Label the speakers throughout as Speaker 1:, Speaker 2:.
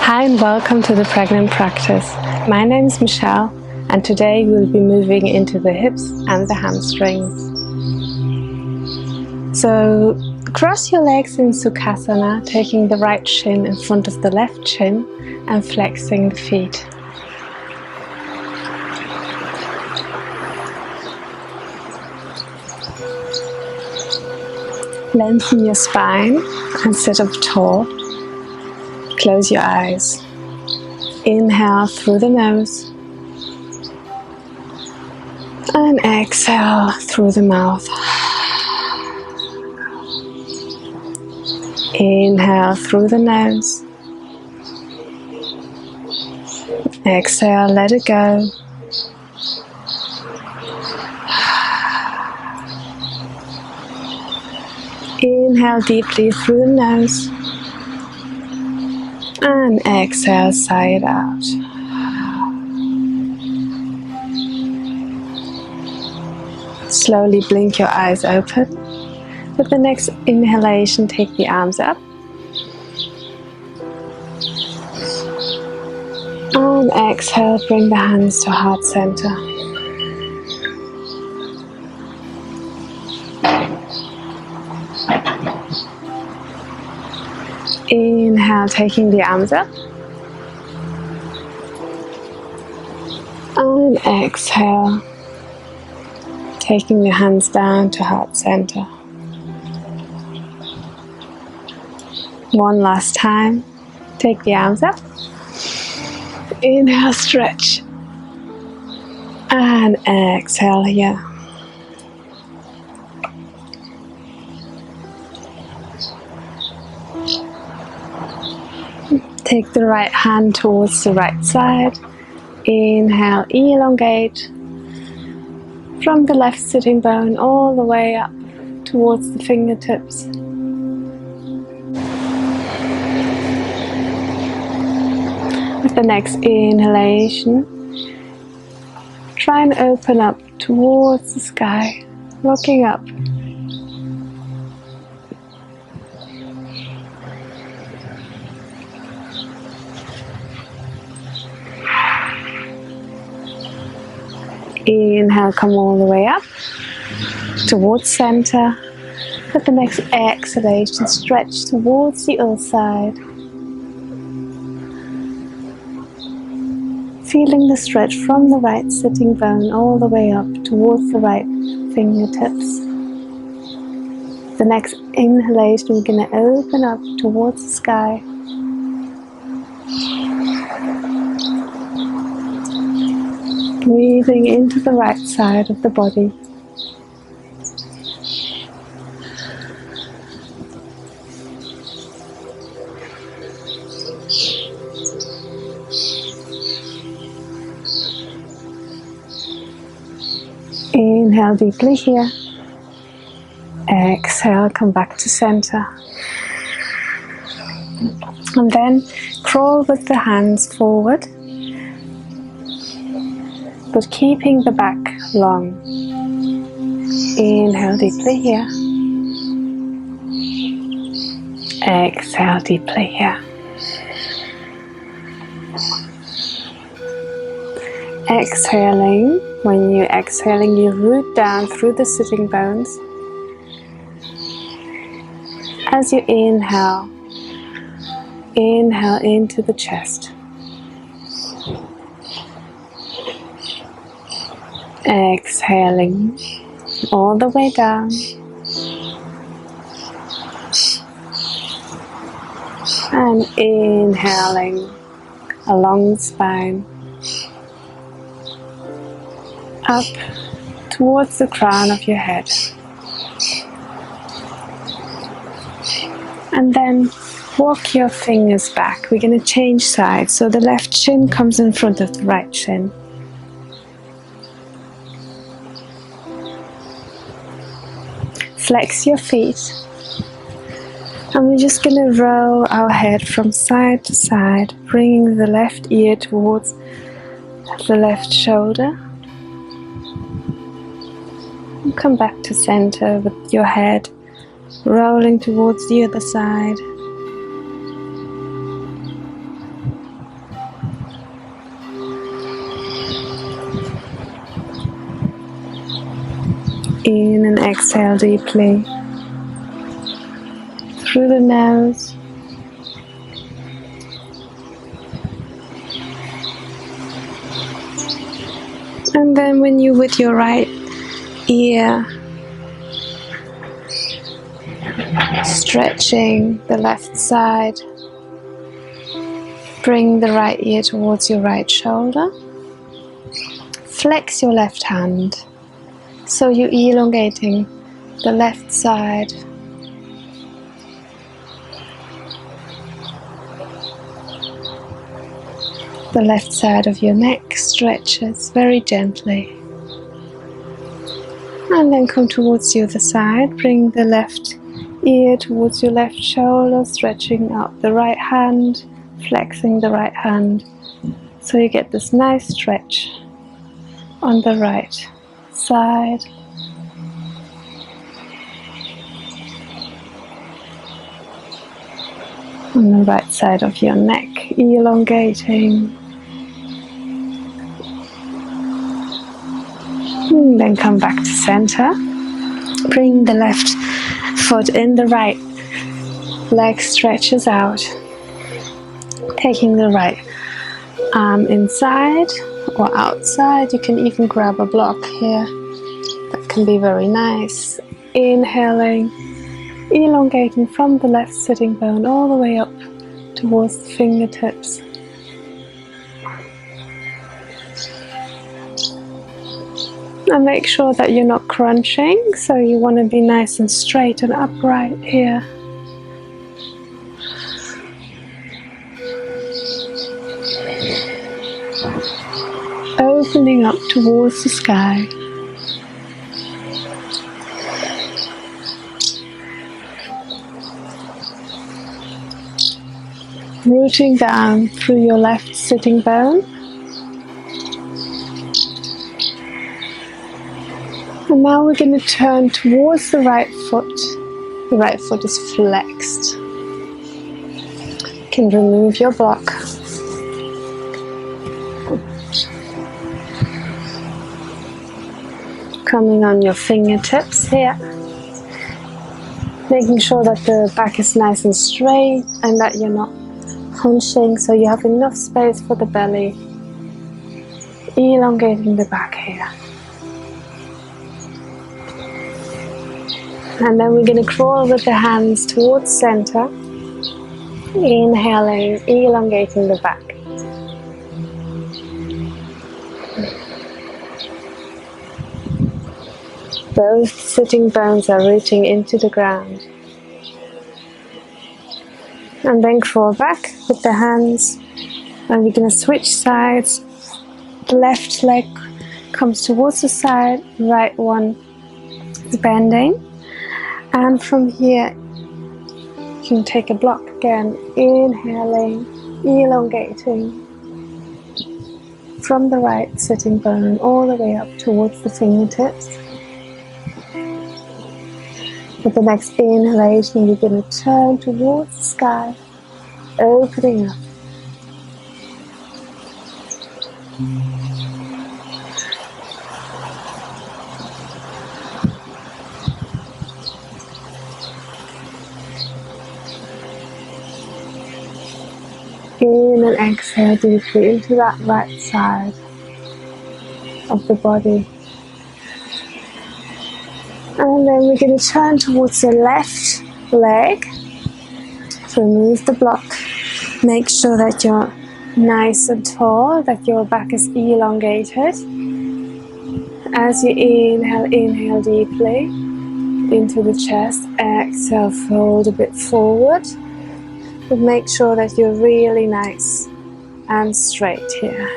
Speaker 1: Hi and welcome to the Pregnant Practice. My name is Michelle and today we'll be moving into the hips and the hamstrings. So cross your legs in Sukhasana, taking the right shin in front of the left shin and flexing the feet. Lengthen your spine and sit up tall. Close your eyes. Inhale through the nose and exhale through the mouth. Inhale through the nose. Exhale, let it go. Inhale deeply through the nose and exhale, sigh it out. Slowly blink your eyes open. With the next inhalation, take the arms up. And exhale, bring the hands to heart center. Inhale, taking the arms up. And exhale, taking the hands down to heart center. One last time. Take the arms up. Inhale, stretch. And exhale here. Take the right hand towards the right side. Inhale, elongate from the left sitting bone all the way up towards the fingertips. With the next inhalation, try and open up towards the sky, looking up. Inhale, come all the way up towards center. With the next exhalation, stretch towards the other side. Feeling the stretch from the right sitting bone all the way up towards the right fingertips. The next inhalation, we're going to open up towards the sky. Breathing into the right side of the body. Inhale deeply here. Exhale, come back to center. And then crawl with the hands forward, but keeping the back long. Inhale deeply here. Exhale deeply here. Exhaling. When you're exhaling, you root down through the sitting bones. As you inhale, inhale into the chest. Exhaling all the way down. And inhaling along the spine. Up towards the crown of your head. And then walk your fingers back. We're going to change sides. So the left shin comes in front of the right shin. Flex your feet. And we're just going to roll our head from side to side, bringing the left ear towards the left shoulder. And come back to center with your head rolling towards the other side. In and exhale deeply through the nose. And then when you with your right ear stretching the left side, bring the right ear towards your right shoulder. Flex your left hand, so you're elongating the left side. The left side of your neck stretches very gently. And then come towards the other side. Bring the left ear towards your left shoulder, stretching out the right hand, flexing the right hand. So you get this nice stretch on the right side. On the right side of your neck, elongating. And then come back to center. Bring the left foot in, the right leg stretches out. Taking the right arm inside or outside. You can even grab a block here. That can be very nice. Inhaling, elongating from the left sitting bone all the way up towards the fingertips. And make sure that you're not crunching, so you want to be nice and straight and upright here. Opening up towards the sky. Rooting down through your left sitting bone. And now we're going to turn towards the right foot. The right foot is flexed. You can remove your block. Coming on your fingertips here. Making sure that the back is nice and straight and that you're not hunching, so you have enough space for the belly. Elongating the back here. And then we're going to crawl with the hands towards center. Inhaling, elongating the back. Both sitting bones are rooting into the ground. And then crawl back with the hands. And we're going to switch sides. The left leg comes towards the side, right one is bending. And from here, you can take a block again, inhaling, elongating from the right sitting bone all the way up towards the fingertips. With the next inhalation, you're going to turn towards the sky, opening up. In and exhale deeply into that right side of the body. And then we're going to turn towards the left leg. Remove the block. Make sure that you're nice and tall, that your back is elongated. As you inhale, inhale deeply into the chest. Exhale, fold a bit forward. But make sure that you're really nice and straight here.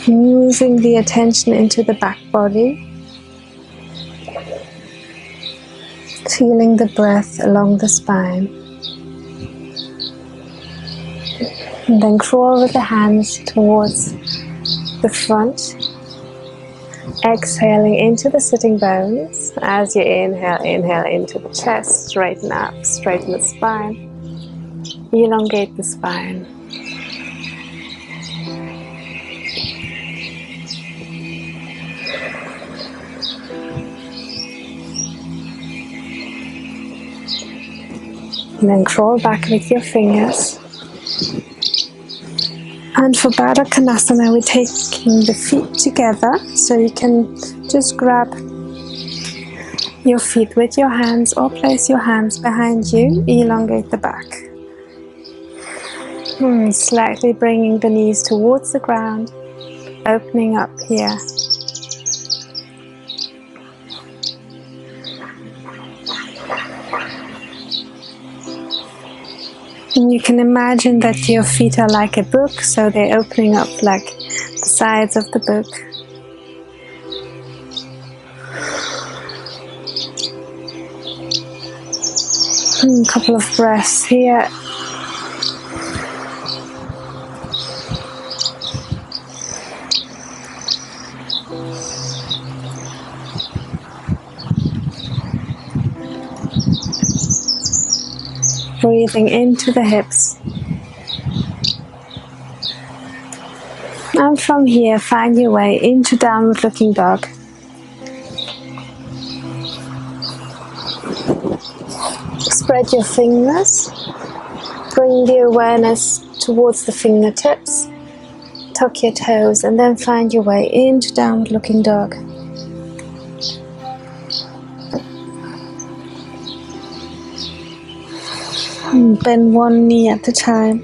Speaker 1: Moving the attention into the back body. Feeling the breath along the spine. And then crawl with the hands towards the front. Exhaling into the sitting bones. As you inhale, inhale into the chest, straighten up, straighten the spine, elongate the spine. And then crawl back with your fingers. And for Baddha Konasana, we're taking the feet together, so you can just grab your feet with your hands or place your hands behind you, elongate the back. Slightly bringing the knees towards the ground, opening up here. And you can imagine that your feet are like a book, so they're opening up like the sides of the book. A couple of breaths here. Breathing into the hips. And from here, find your way into downward looking dog. Spread your fingers. Bring the awareness towards the fingertips. Tuck your toes and then find your way into downward looking dog. Bend one knee at a time.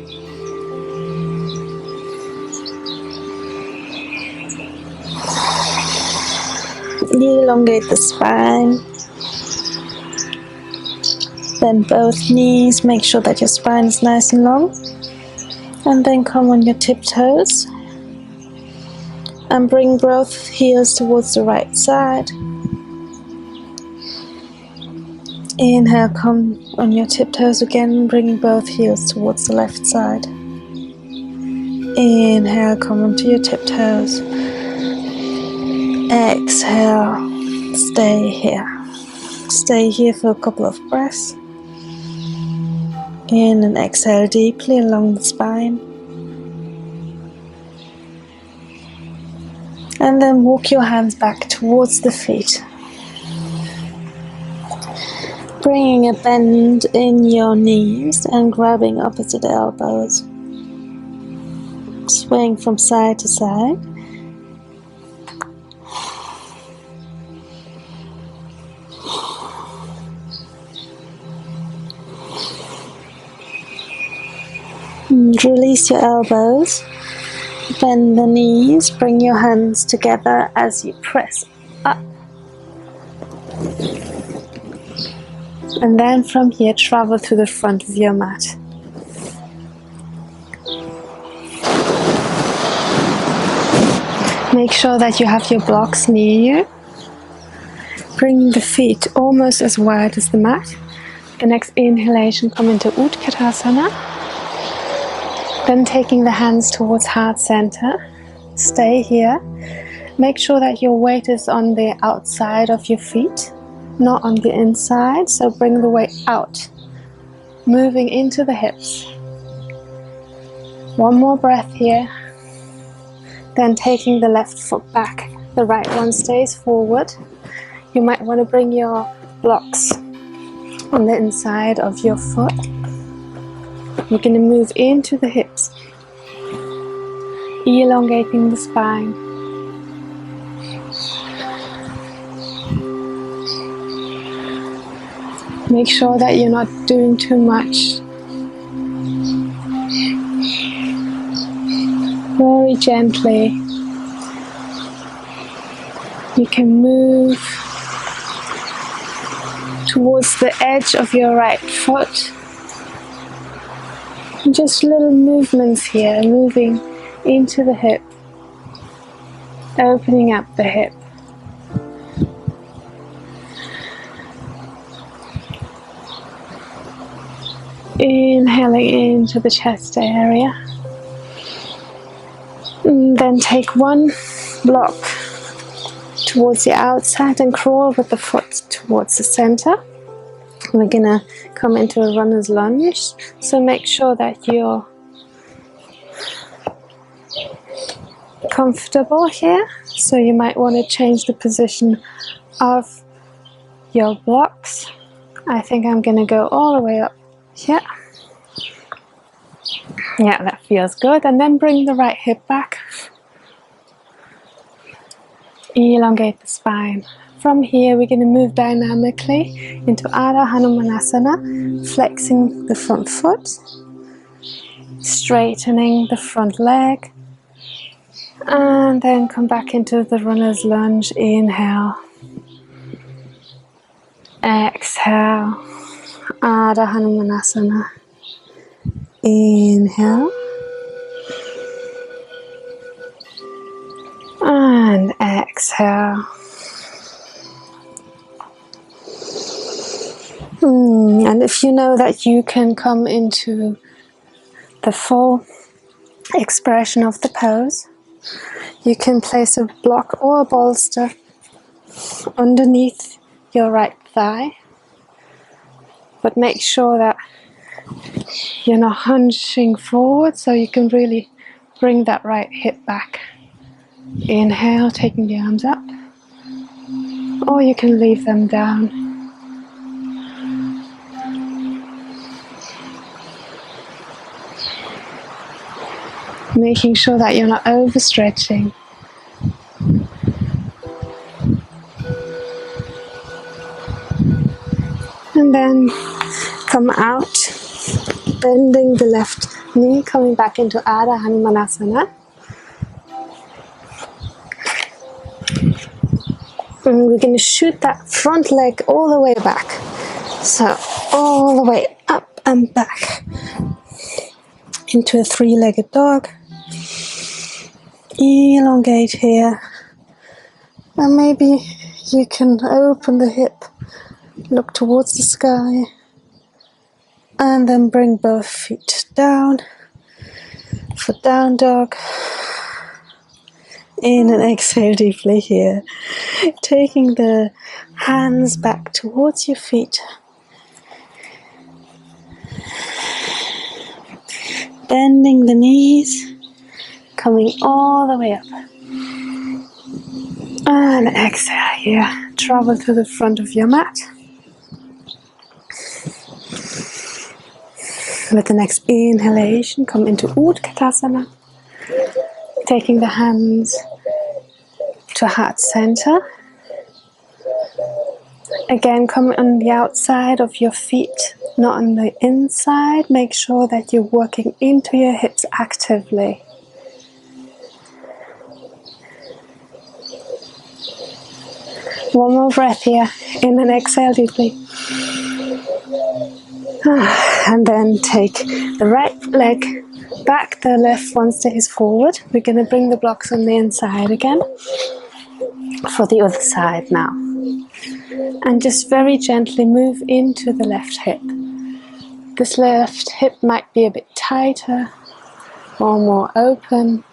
Speaker 1: Elongate the spine. Bend both knees, make sure that your spine is nice and long. And then come on your tiptoes. And bring both heels towards the right side. Inhale, come on your tiptoes again, bringing both heels towards the left side. Inhale, come onto your tiptoes. Exhale, stay here. Stay here for a couple of breaths. In and exhale deeply along the spine. And then walk your hands back towards the feet. Bringing a bend in your knees and grabbing opposite elbows. Swaying from side to side. And release your elbows. Bend the knees. Bring your hands together as you press up. And then from here, travel to the front of your mat. Make sure that you have your blocks near you. Bringing the feet almost as wide as the mat. The next inhalation, come into Utkatasana. Then taking the hands towards heart center. Stay here. Make sure that your weight is on the outside of your feet, not on the inside, so bring the weight out, moving into the hips. One more breath here, then taking the left foot back, the right one stays forward. You might want to bring your blocks on the inside of your foot. You're going to move into the hips, elongating the spine. Make sure that you're not doing too much. Very gently. You can move towards the edge of your right foot. And just little movements here, moving into the hip, opening up the hip. Inhaling into the chest area. And then take one block towards the outside and crawl with the foot towards the center. We're gonna come into a runner's lunge, so make sure that you're comfortable here. So you might want to change the position of your blocks. I think I'm gonna go all the way up here. Yeah, that feels good. And then bring the right hip back. Elongate the spine. From here, we're going to move dynamically into Ardha Hanumanasana, flexing the front foot, straightening the front leg, and then come back into the runner's lunge. Inhale, exhale, Ardha Hanumanasana. Inhale and exhale. And if you know that you can come into the full expression of the pose, you can place a block or a bolster underneath your right thigh, but make sure that you're not hunching forward, so you can really bring that right hip back. Inhale, taking the arms up, or you can leave them down. Making sure that you're not overstretching. And then come out, bending the left knee, coming back into Ardha Hanumanasana. And we're going to shoot that front leg all the way back. So all the way up and back into a three-legged dog. Elongate here. And maybe you can open the hip, look towards the sky, and then bring both feet down for down dog. In and exhale deeply here. Taking the hands back towards your feet. Bending the knees, coming all the way up. And exhale here. Travel to the front of your mat. With the next inhalation, come into Utkatasana. Taking the hands to heart center. Again, come on the outside of your feet, not on the inside. Make sure that you're working into your hips actively. One more breath here. In and exhale deeply. And then take the right leg back, the left one stays forward. We're going to bring the blocks on the inside again for the other side now. And just very gently move into the left hip. This left hip might be a bit tighter or more open.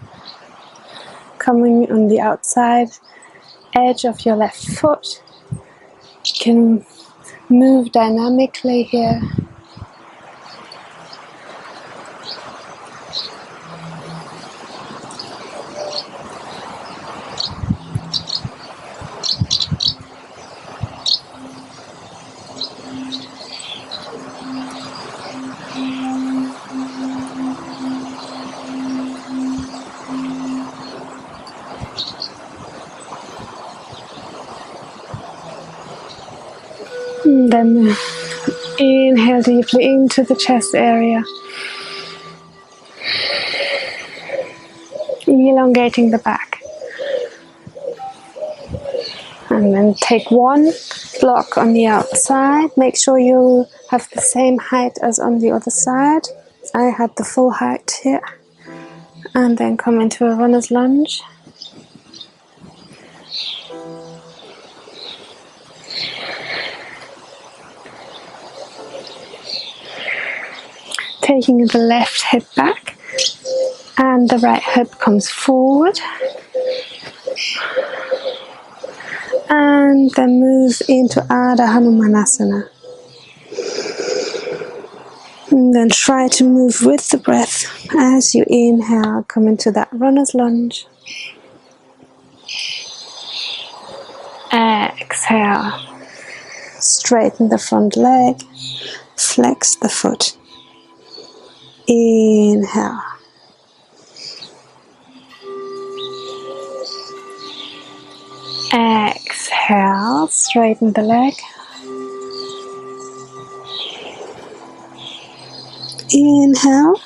Speaker 1: Coming on the outside edge of your left foot. You can move dynamically here. And then inhale deeply into the chest area. Elongating the back. And then take one block on the outside. Make sure you have the same height as on the other side. I had the full height here. And then come into a runner's lunge. Taking the left hip back and the right hip comes forward. And then move into Ardha Hanumanasana. And then try to move with the breath as you inhale, come into that runner's lunge. Exhale, straighten the front leg, flex the foot. Inhale. Exhale, straighten the leg. Inhale.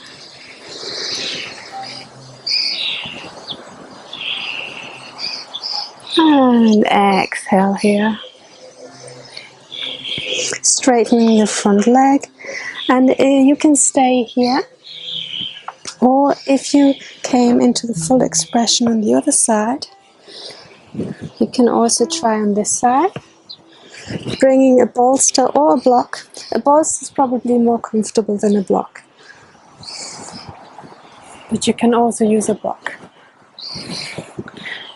Speaker 1: And exhale here. Straightening the front leg. And you can stay here. Or if you came into the full expression on the other side, you can also try on this side. Bringing a bolster or a block. A bolster is probably more comfortable than a block. But you can also use a block.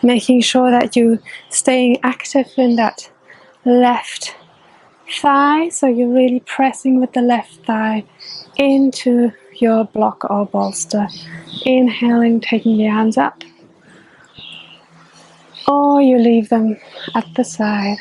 Speaker 1: Making sure that you're staying active in that left thigh. So you're really pressing with the left thigh into your block or bolster. Inhaling, taking the hands up. Or you leave them at the side.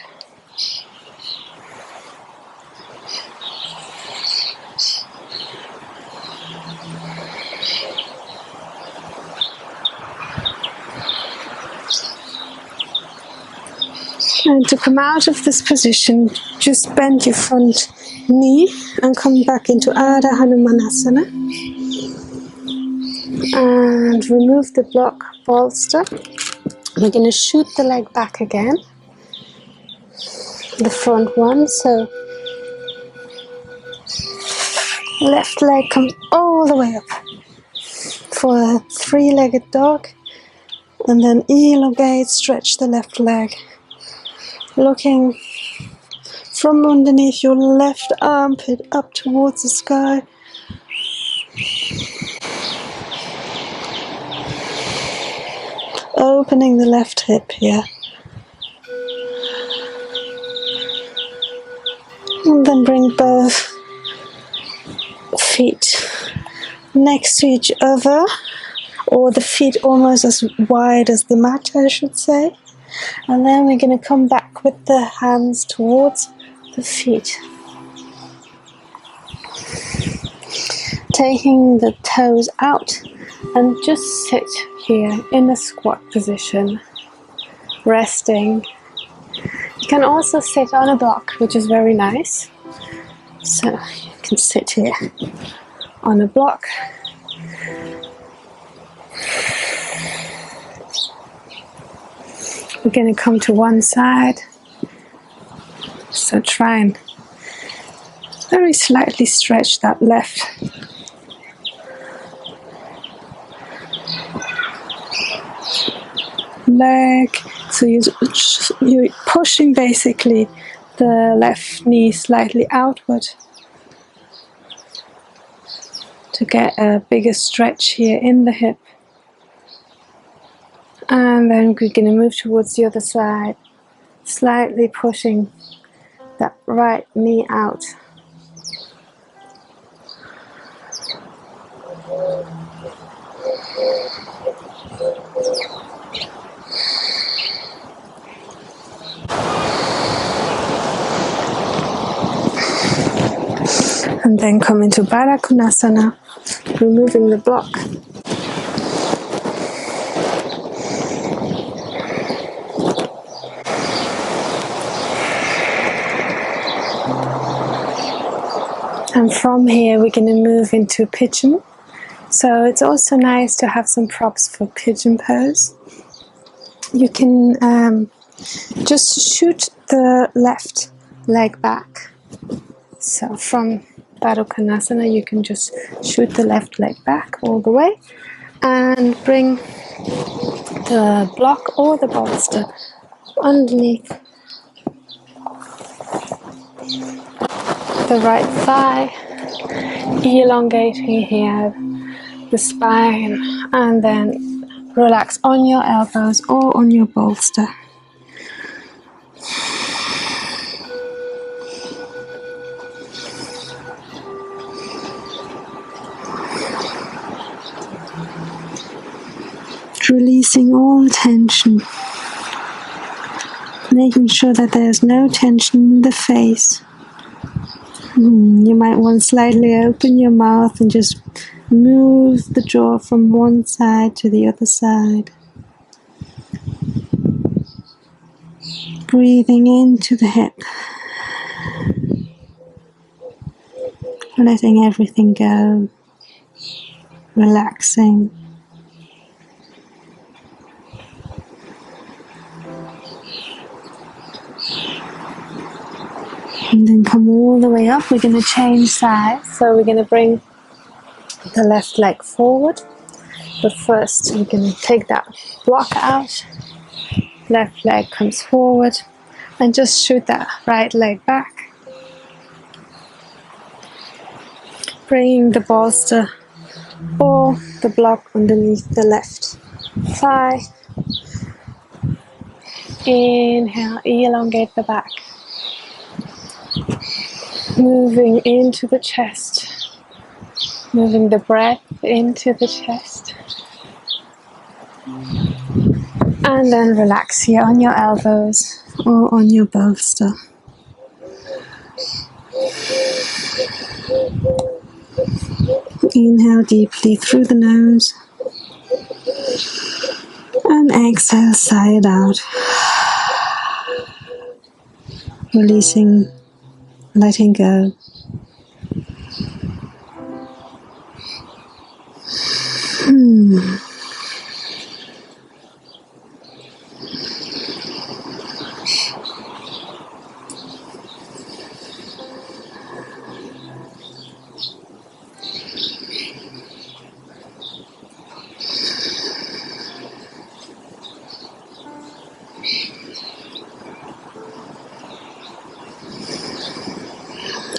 Speaker 1: And to come out of this position, just bend your front knee and come back into Ardha Hanumanasana. And remove the block bolster. We're going to shoot the leg back again. The front one, so left leg comes all the way up for a three-legged dog. And then elongate, stretch the left leg. Looking from underneath your left armpit up towards the sky. Opening the left hip here. And then bring both feet next to each other, or the feet almost as wide as the mat, I should say. And then we're going to come back with the hands towards the feet. Taking the toes out and just sit here in a squat position, resting. You can also sit on a block, which is very nice. So you can sit here on a block. We're going to come to one side. So try and very slightly stretch that left leg. So you're pushing basically the left knee slightly outward to get a bigger stretch here in the hip. And then we're going to move towards the other side, slightly pushing that right knee out. And then come into Baddha Konasana, removing the block. And from here we're going to move into pigeon. So it's also nice to have some props for pigeon pose. You can just shoot the left leg back. So from Baddha Konasana you can just shoot the left leg back all the way and bring the block or the bolster underneath the right thigh, elongating here the spine, and then relax on your elbows or on your bolster. releasing all tension. Making sure that there's no tension in the face. You might want to slightly open your mouth and just move the jaw from one side to the other side. Breathing into the hip. Letting everything go. Relaxing. And then come all the way up. We're going to change sides. So we're going to bring the left leg forward. But first we're going to take that block out. Left leg comes forward. And just shoot that right leg back. Bringing the bolster or the block underneath the left thigh. Inhale, elongate the back. Moving into the chest. Moving the breath into the chest. And then relax here on your elbows or on your bolster. Inhale deeply through the nose. And exhale, sigh it out. Releasing, letting go.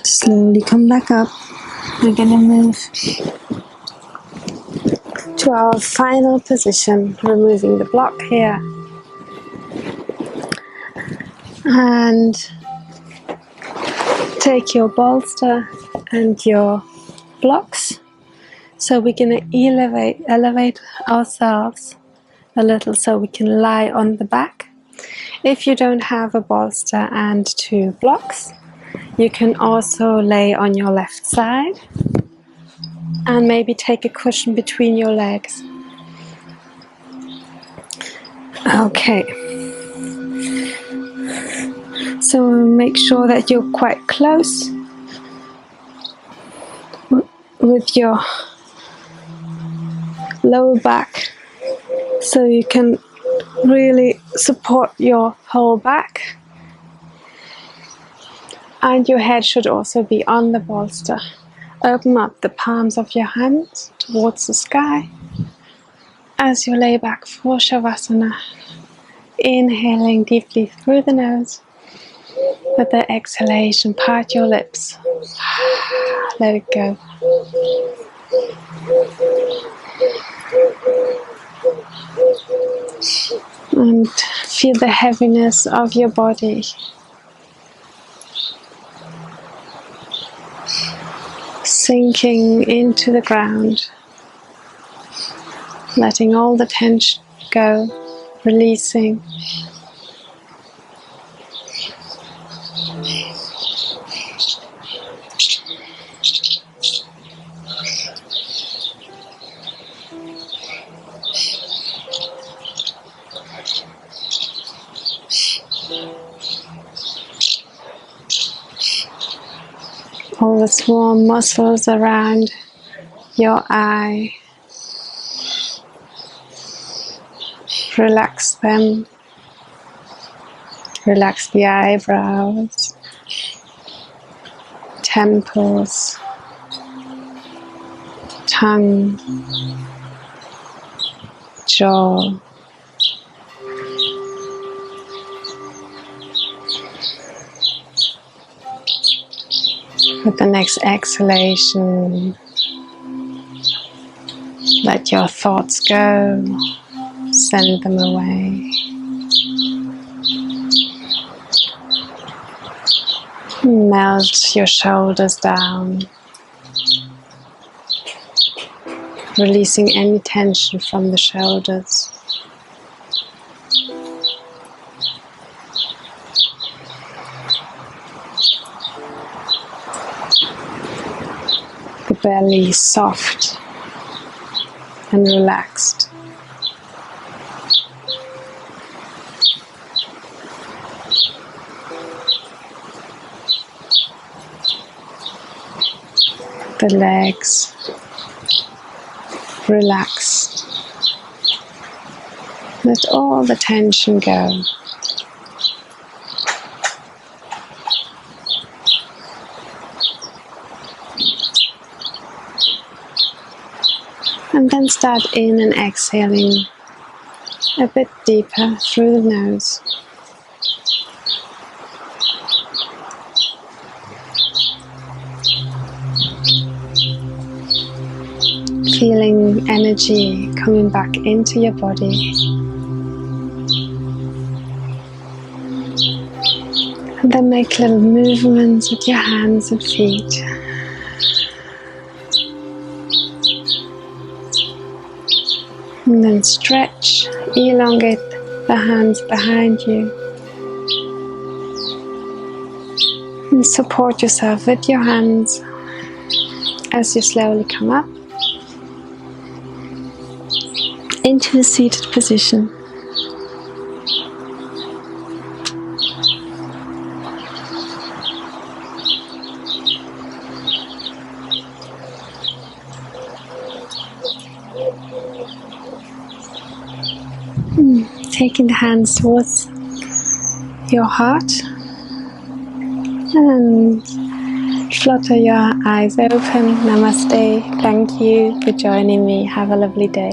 Speaker 1: Slowly come back up. We're going to move to our final position, removing the block here. And take your bolster and your blocks. So we're going to elevate ourselves a little so we can lie on the back. If you don't have a bolster and 2 blocks, you can also lay on your left side and maybe take a cushion between your legs. Okay. So make sure that you're quite close with your lower back so you can really support your whole back. And your head should also be on the bolster. Open up the palms of your hands towards the sky as you lay back for Shavasana. Inhaling deeply through the nose. With the exhalation, part your lips. Let it go. And feel the heaviness of your body. Sinking into the ground, letting all the tension go, releasing. All the small muscles around your eye. Relax them. Relax the eyebrows, temples, tongue, jaw. With the next exhalation, let your thoughts go, send them away. Melt your shoulders down, releasing any tension from the shoulders. The belly soft and relaxed. The legs relaxed. Let all the tension go. And then start in and exhaling a bit deeper through the nose. Feeling energy coming back into your body. And then make little movements with your hands and feet. And then stretch, elongate the hands behind you. And support yourself with your hands as you slowly come up into a seated position. Taking the hands towards your heart and flutter your eyes open. Namaste. Thank you for joining me. Have a lovely day.